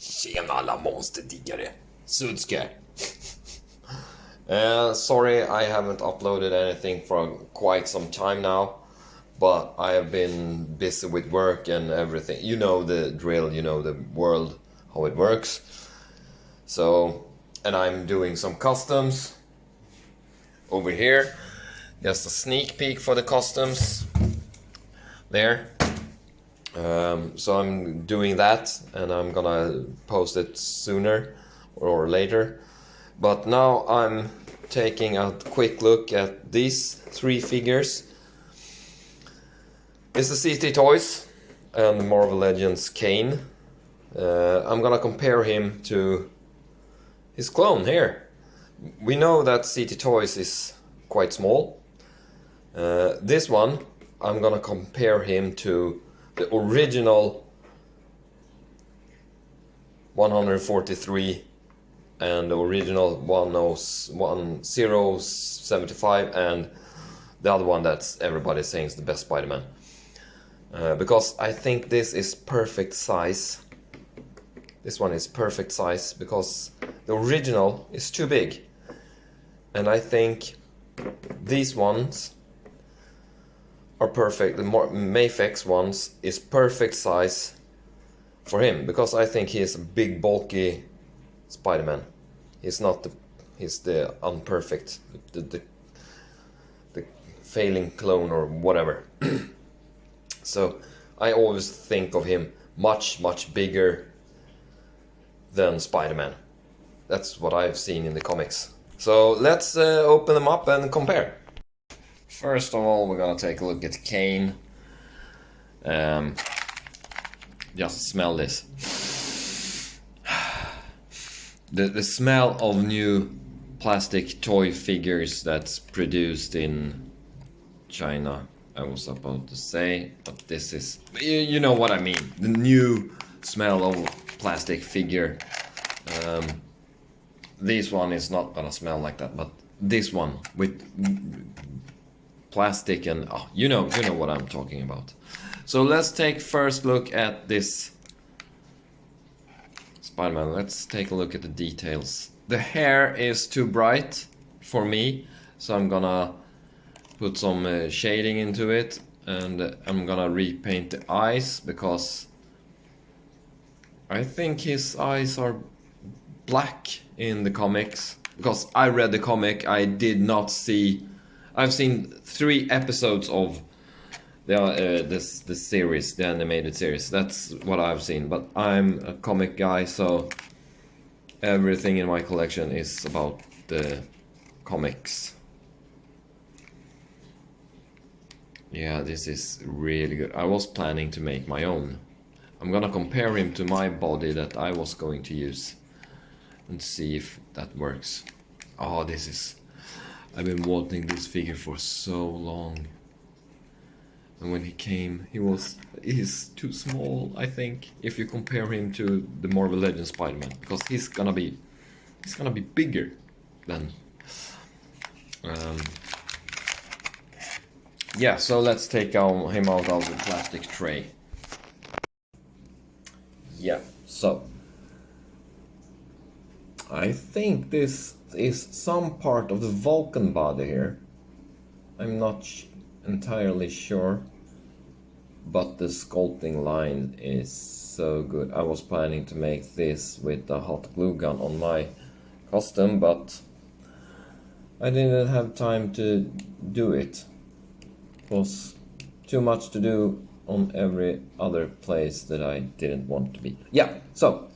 Tjena alla monsterdiggare. Sudskar. Sorry I haven't uploaded anything for quite some time now. But I have been busy with work and everything. You know the drill, you know the world, how it works. So, and I'm doing some customs over here. Just a sneak peek for the customs there. So I'm doing that and I'm gonna post it sooner or later. But now I'm taking a quick look at these three figures. It's the CT Toys and Marvel Legends Kane. I'm gonna compare him to his clone here. We know that CT Toys is quite small. This one, I'm gonna compare him to the original 143 and the original 1075 and the other one that's everybody saying is the best Spider-Man. Because I think this is perfect size. This one is perfect size because the original is too big. And I think these ones are perfect. The Mayfex ones is perfect size for him because I think he is a big bulky Spider-Man. He's not he's the unperfect, the failing clone or whatever. So I always think of him much bigger than Spider-Man. That's what I've seen in the comics. So let's open them up and compare. First of all, we're gonna take a look at Kaine. Just smell this. The smell of new plastic toy figures that's produced in China. I was about to say, but this is, you know what I mean. The new smell of plastic figure. This one is not gonna smell like that, but this one with plastic and you know what I'm talking about. So let's take first look at this Spider-Man. Let's take a look at the details. The hair is too bright for me, so I'm gonna put some shading into it, and I'm gonna repaint the eyes because I think his eyes are black in the comics. Because I read the comic, I did not see. I've seen 3 episodes of the series, the animated series. That's what I've seen. But I'm a comic guy, so everything in my collection is about the comics. Yeah, this is really good. I was planning to make my own. I'm gonna compare him to my body that I was going to use and see if that works. Oh, this is... I've been wanting this figure for so long. And when he came, he's too small, I think, if you compare him to the Marvel Legends Spider-Man, because he's gonna be bigger than yeah, so let's take him out of the plastic tray. Yeah, so I think this is some part of the Vulcan body here. I'm not entirely sure, but the sculpting line is so good. I was planning to make this with a hot glue gun on my custom, but I didn't have time to do it. It was too much to do on every other place that I didn't want to be. Yeah, so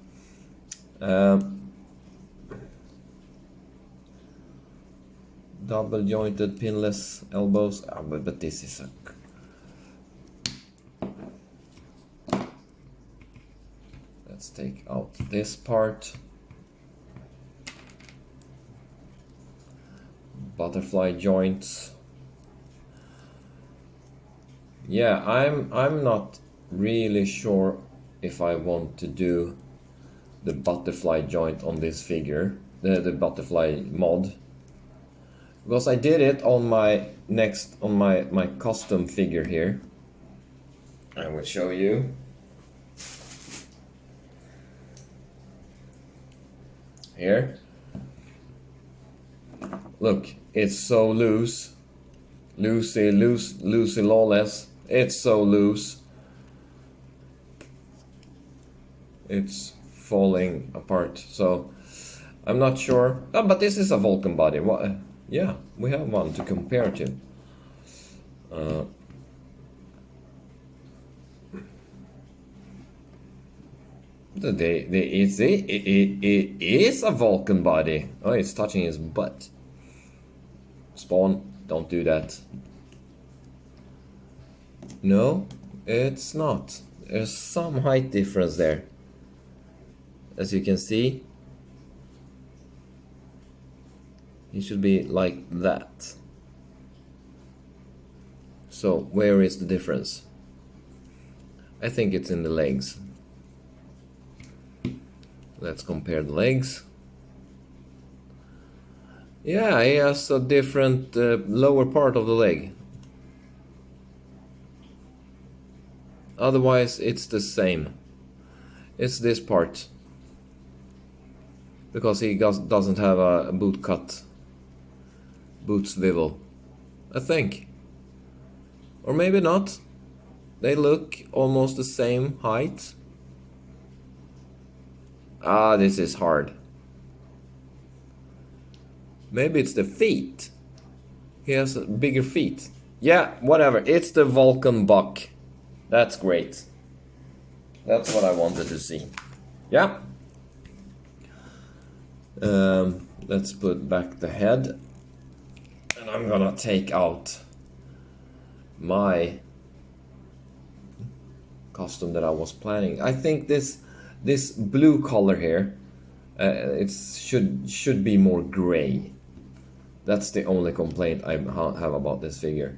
double jointed pinless elbows, but this is a... Let's take out this part. Butterfly joints. Yeah, I'm not really sure if I want to do the butterfly joint on this figure, the butterfly mod. Because I did it on my my custom figure here. I will show you. here. Look, it's so loose. Loosey lawless. It's so loose. It's falling apart. So I'm not sure. Oh, but this is a Vulcan body. What? Yeah, we have one to compare to. It is a Vulcan body. Oh, it's touching his butt. Spawn, don't do that. No, it's not. There's some height difference there. As you can see, he should be like that. So, where is the difference? I think it's in the legs. Let's compare the legs. Yeah, he has a different lower part of the leg. Otherwise, it's the same. It's this part. Because he doesn't have a boot cut. Boot swivel. I think. Or maybe not. They look almost the same height. Ah, this is hard. Maybe it's the feet. He has bigger feet. Yeah, whatever. It's the Vulcan buck. That's great. That's what I wanted to see. Yeah. Let's put back the head. And I'm gonna take out my costume that I was planning. I think this blue color here, it should be more gray. That's the only complaint I have about this figure.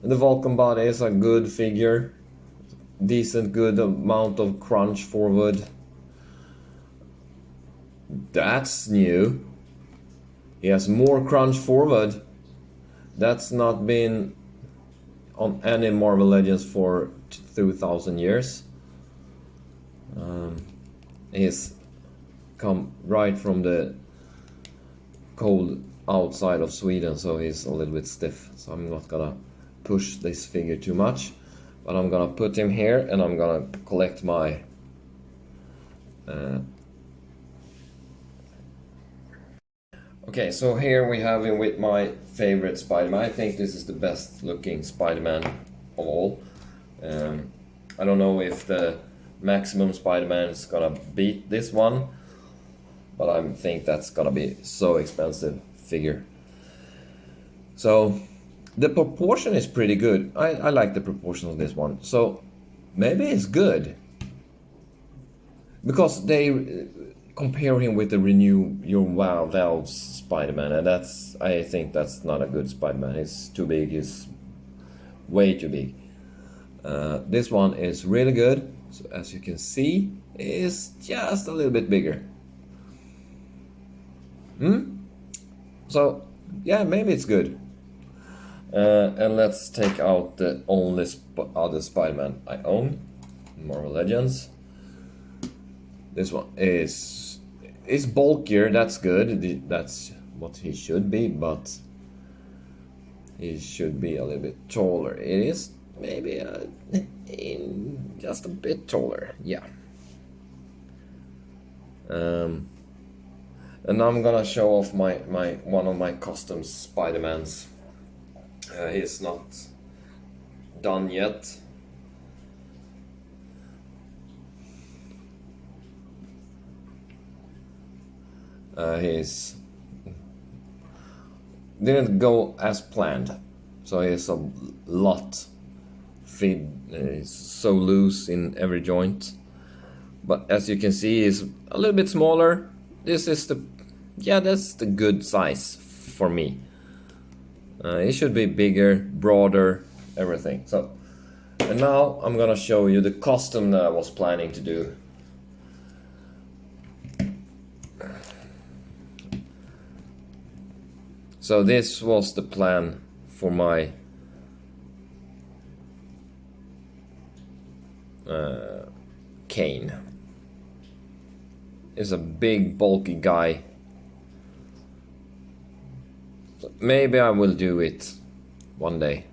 And the Vulcan body is a good figure. Decent, good amount of crunch forward. That's new. He has more crunch forward. That's not been on any Marvel Legends for 2,000 years. He's come right from the cold outside of Sweden, so he's a little bit stiff. So I'm not gonna push this figure too much, but I'm gonna put him here and I'm gonna collect my okay, so here we have him with my favorite Spider-Man. I think this is the best looking Spider-Man of all. I don't know if the Maximum Spider-Man is gonna beat this one, but I think that's gonna be so expensive figure. So the proportion is pretty good. I like the proportion of this one. So maybe it's good. Because they compare him with the Renew Your Valves Spider-Man, and I think that's not a good Spider-Man. He's too big, he's way too big. This one is really good. So as you can see, it's just a little bit bigger. So yeah, maybe it's good. And let's take out the only other Spider-Man I own, Marvel Legends. This one is bulkier. That's good. That's what he should be, but he should be a little bit taller. It is maybe just a bit taller. Yeah. And I'm gonna show off my one of my custom Spider-Mans. He's not done yet. He's didn't go as planned, so he's a lot fit. He's so loose in every joint, but as you can see, he's a little bit smaller. This is that's the good size for me. It should be bigger, broader, everything. So, and now I'm gonna show you the custom that I was planning to do. So this was the plan for my Kane. is a big bulky guy. So maybe I will do it one day.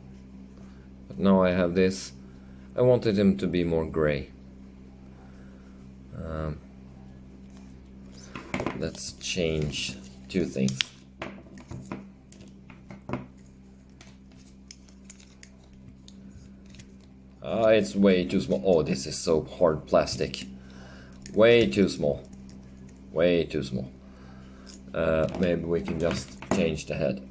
But now I have this. I wanted him to be more gray. Let's change two things. It's way too small. Oh, this is so hard plastic. Way too small. Way too small. Maybe we can just change the head.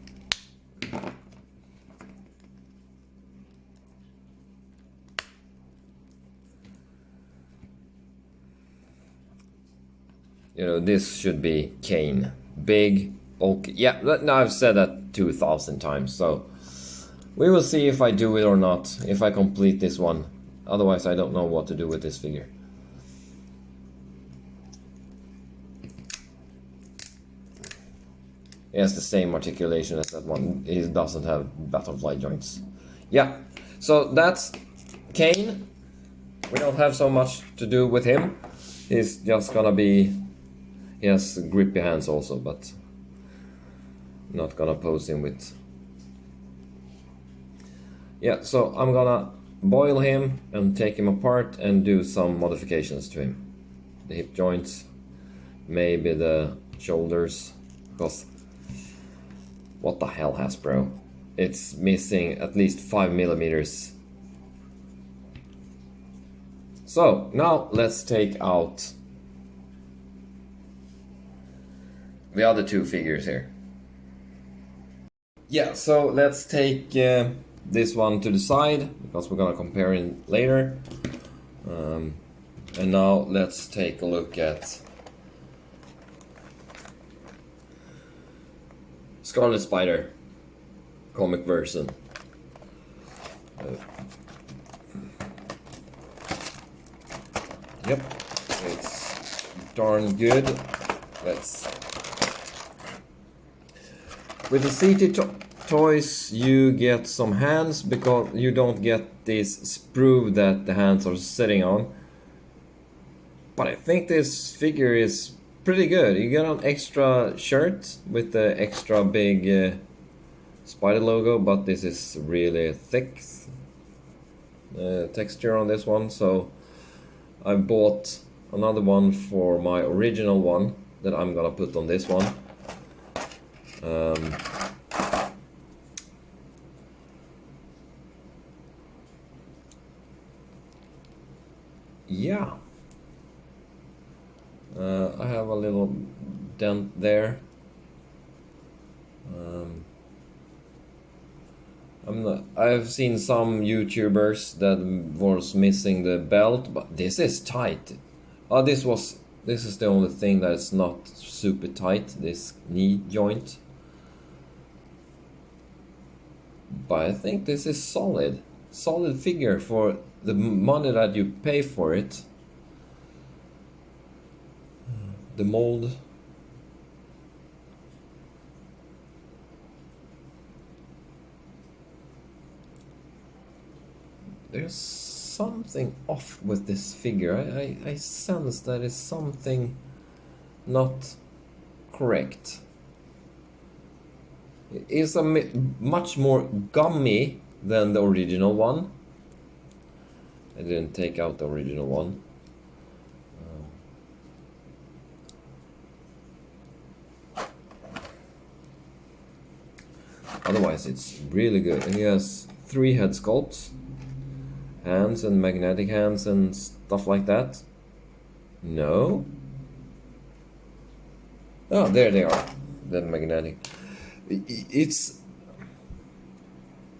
You know, this should be Kaine. Big, bulky. Yeah, now I've said that 2,000 times, so we will see if I do it or not, if I complete this one. Otherwise, I don't know what to do with this figure. He has the same articulation as that one. He doesn't have butterfly joints. Yeah, so that's Kaine. We don't have so much to do with him. He's just gonna be... He has grippy hands also, but not gonna pose him with... Yeah, so I'm gonna boil him and take him apart and do some modifications to him. The hip joints, maybe the shoulders, because what the hell, Hasbro? It's missing at least 5 millimeters. So now let's take out the other two figures here. Yeah, so let's take this one to the side, because we're gonna compare it later. And now let's take a look at Scarlet Spider comic version. Yep, it's darn good. Let's... With the CT toys you get some hands, because you don't get this sprue that the hands are sitting on. But I think this figure is pretty good. You get an extra shirt with the extra big spider logo, but this is really thick texture on this one, so I bought another one for my original one that I'm gonna put on this one. Yeah, I have a little dent there. I've seen some YouTubers that was missing the belt, but this is tight. This is the only thing that's not super tight, this knee joint. But I think this is solid figure for the money that you pay for it. The mold. There's something off with this figure. I sense that is something not correct. It's much more gummy than the original one. I didn't take out the original one. Otherwise, it's really good. He has 3 head sculpts, hands and magnetic hands and stuff like that. No. Oh, there they are. The magnetic. The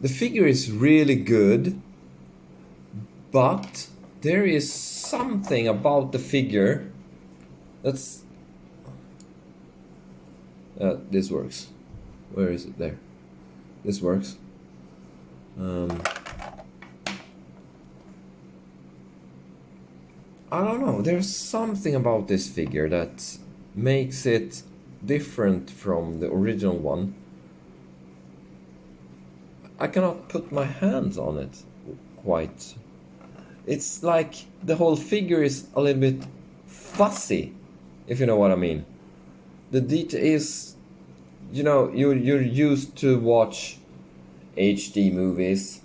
figure is really good, but there is something about the figure that's... this works. Where is it? There. This works. I don't know. There's something about this figure that makes it different from the original one. I cannot put my hands on it quite. It's like the whole figure is a little bit fuzzy. if you know what I mean. The detail is, you know, you're used to watch HD movies,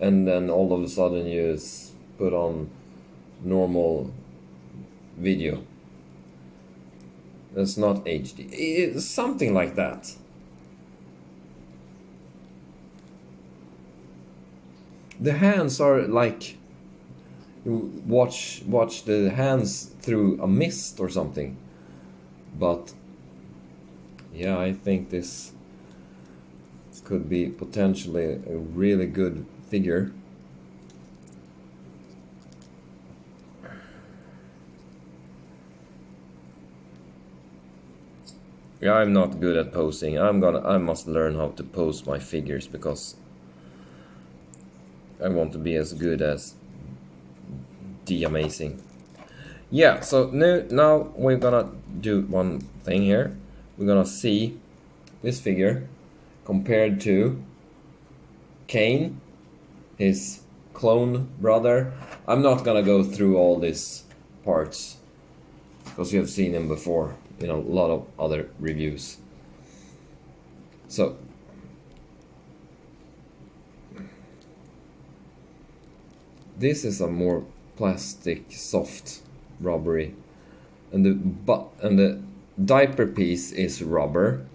and then all of a sudden you put on normal video. That's not HD. It's something like that. The hands are like, you watch the hands through a mist or something. But yeah, I think this could be potentially a really good figure. Yeah, I'm not good at posing. I must learn how to pose my figures, because I want to be as good as the Amazing. Yeah, so now we're gonna do one thing here. We're gonna see this figure compared to Kane, his clone brother. I'm not gonna go through all these parts, because you have seen him before in a lot of other reviews. So this is a more plastic, soft, rubbery, and the diaper piece is rubber.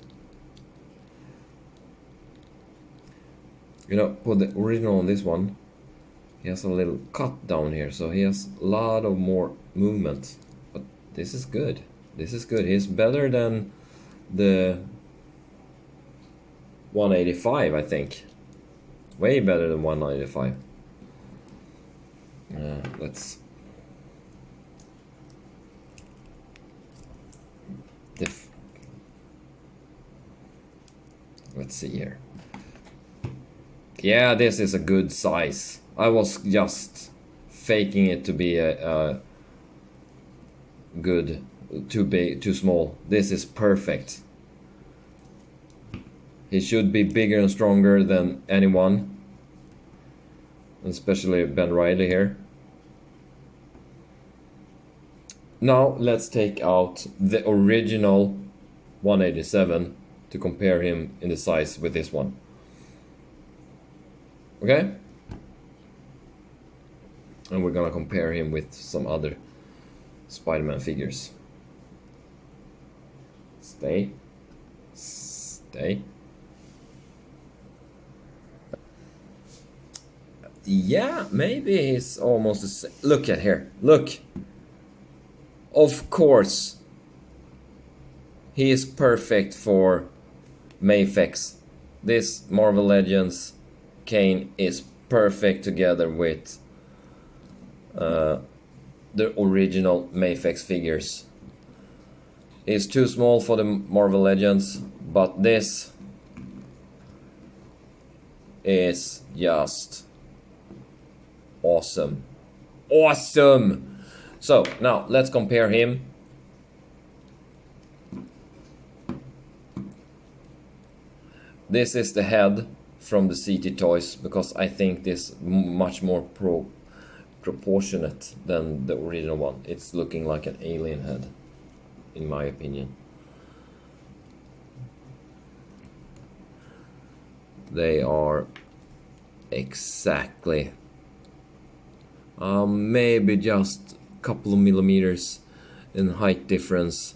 You know, for the original on this one, he has a little cut down here, so he has a lot of more movement. But this is good. This is good. He's better than the 185, I think. Way better than 195. Let's see here. Yeah, this is a good size. I was just faking it to be a good, too big, too small. This is perfect. He should be bigger and stronger than anyone, especially Ben Reilly here. Now let's take out the original 187 to compare him in the size with this one. Okay? And we're gonna compare him with some other Spider-Man figures. Stay. Yeah, maybe he's almost the same. Look at here. Look. Of course. He is perfect for Mayfex. This Marvel Legends Kane is perfect together with the original Mayfex figures. He's too small for the Marvel Legends, but this is just awesome. Awesome! So, now let's compare him. This is the head from the CT Toys, because I think this much more proportionate than the original one. It's looking like an alien head, in my opinion. They are exactly maybe just a couple of millimeters in height difference.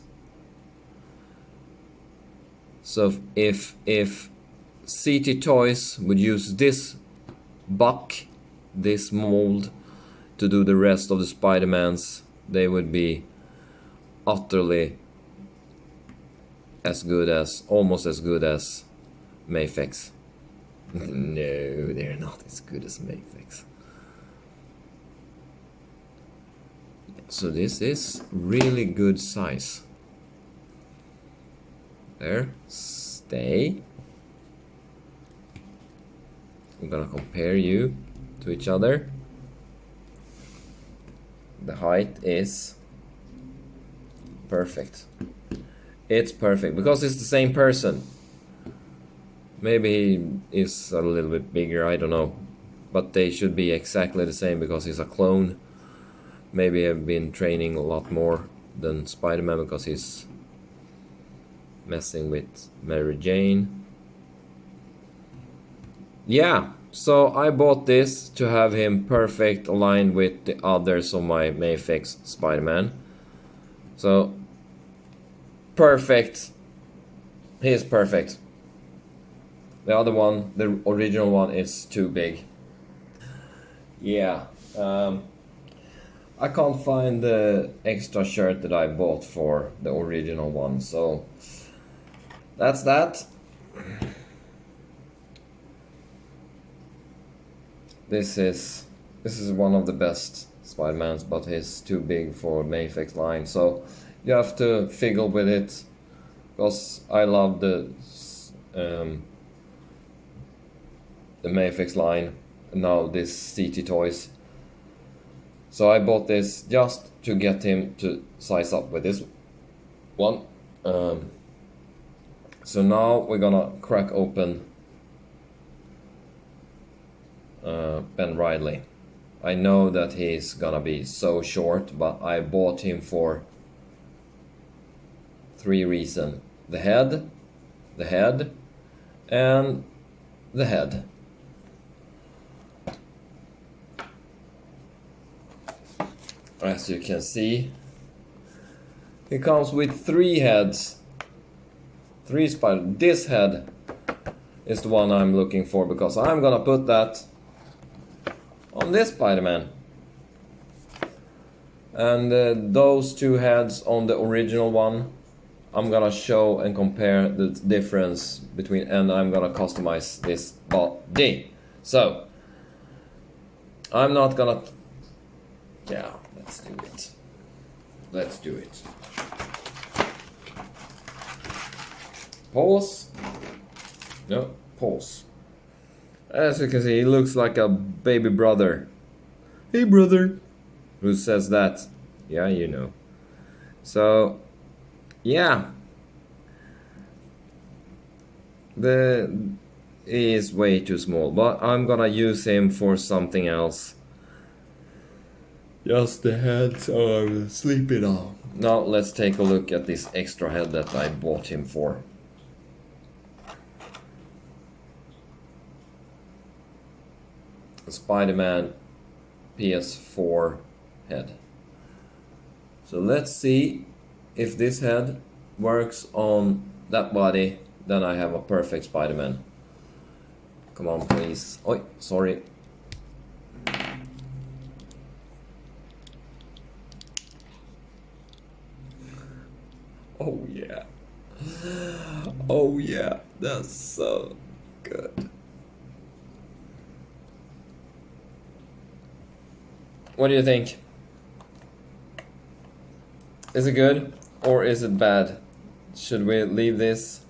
So if CT Toys would use this this mold to do the rest of the Spider-Mans, they would be utterly almost as good as Mayfex. No, they're not as good as Mayfex. So this is really good size. There, stay. I'm gonna compare you to each other. The height is perfect. It's perfect because it's the same person. Maybe he is a little bit bigger, I don't know. But they should be exactly the same because he's a clone. Maybe I've been training a lot more than Spider-Man because he's messing with Mary Jane. Yeah, so I bought this to have him perfect aligned with the others of my Mayfix Spider-Man. So, perfect. He is perfect. The other one, the original one, is too big. Yeah. I can't find the extra shirt that I bought for the original one, so that's that. This is one of the best Spider-Mans, but he's too big for Mayfix line, so you have to figure with it, because I love the Mayfix line, and now this CT Toys. So I bought this just to get him to size up with this one. So now we're gonna crack open Ben Reilly. I know that he's gonna be so short, but I bought him for 3 reasons. The head, and the head. As you can see, it comes with 3 heads. 3 spider. This head is the one I'm looking for, because I'm gonna put that on this Spider-Man. And those 2 heads on the original one, I'm gonna show and compare the difference between, and I'm gonna customize this body. So, I'm not gonna... Yeah, let's do it. Let's do it. Pause. No, pause. As you can see, he looks like a baby brother. Hey brother. Who says that? Yeah, you know. So, yeah. He is way too small, but I'm gonna use him for something else. Just the head, so I'm sleepy now. Now let's take a look at this extra head that I bought him for. Spider-Man PS4 head. So let's see if this head works on that body, then I have a perfect Spider-Man. Come on, please. Oi, sorry. Oh yeah. Oh yeah, that's so good. What do you think? Is it good or is it bad? Should we leave this?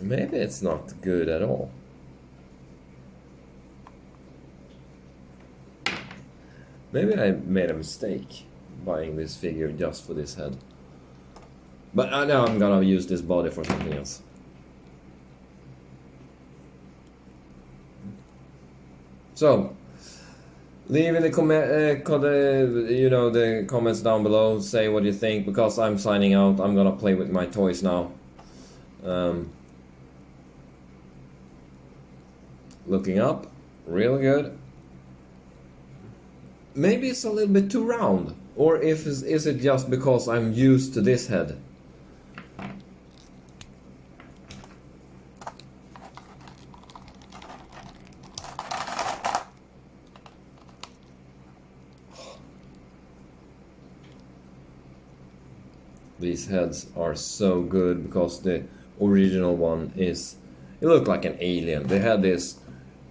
Maybe it's not good at all. Maybe I made a mistake buying this figure just for this head. But I know I'm gonna use this body for something else. So, leave in the the comments down below. Say what you think, because I'm signing out. I'm gonna play with my toys now. Looking up, real good. Maybe it's a little bit too round, or is it just because I'm used to this head? These heads are so good, because the original one is... It looked like an alien. The head is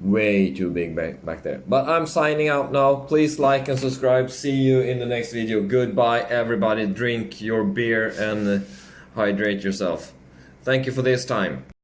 way too big back there. But I'm signing out now. Please like and subscribe. See you in the next video. Goodbye, everybody. Drink your beer and hydrate yourself. Thank you for this time.